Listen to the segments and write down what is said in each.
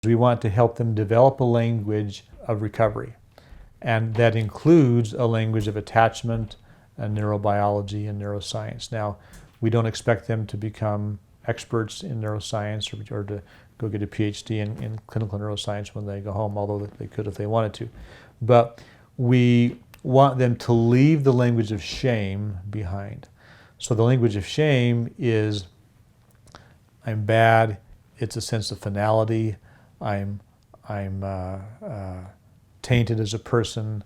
We want to help them develop a language of recovery, and that includes a language of attachment and neurobiology and neuroscience. Now, we don't expect them to become experts in neuroscience or to go get a PhD in clinical neuroscience when they go home, although they could if they wanted to. But we want them to leave the language of shame behind. So the language of shame is, I'm bad. It's a sense of finality. I'm tainted as a person.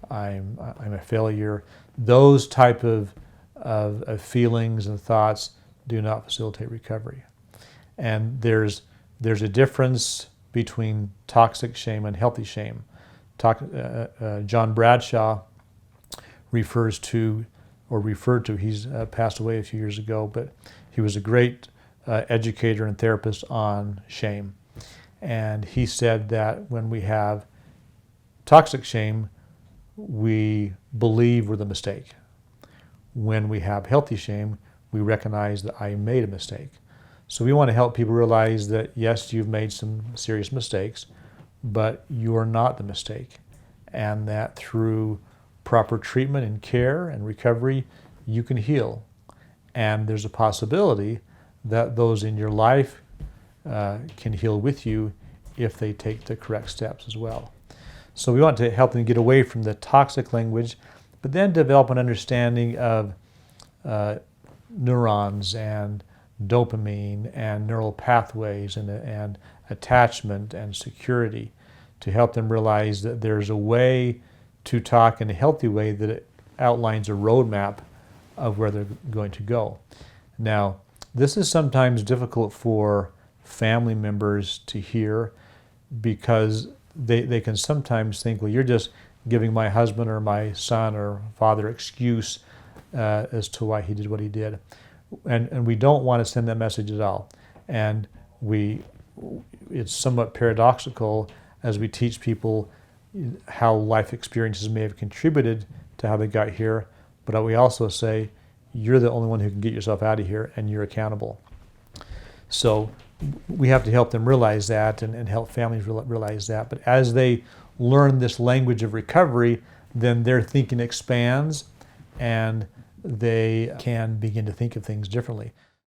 I'm a failure. Those type of feelings and thoughts do not facilitate recovery. And there's a difference between toxic shame and healthy shame. John Bradshaw referred to, he's passed away a few years ago, but he was a great educator and therapist on shame. And he said that when we have toxic shame, we believe we're the mistake. When we have healthy shame, we recognize that I made a mistake. So we want to help people realize that, yes, you've made some serious mistakes, but you're not the mistake. And that through proper treatment and care and recovery, you can heal. And there's a possibility that those in your life can heal with you if they take the correct steps as well. So we want to help them get away from the toxic language, but then develop an understanding of neurons and dopamine and neural pathways and attachment and security, to help them realize that there's a way to talk in a healthy way that it outlines a roadmap of where they're going to go. Now, this is sometimes difficult for family members to hear, because they can sometimes think, well, you're just giving my husband or my son or father excuse as to why he did what he did. And we don't want to send that message at all. And it's somewhat paradoxical as we teach people how life experiences may have contributed to how they got here, but we also say, you're the only one who can get yourself out of here, and you're accountable. So we have to help them realize that, and help families realize that. But as they learn this language of recovery, then their thinking expands, and they can begin to think of things differently.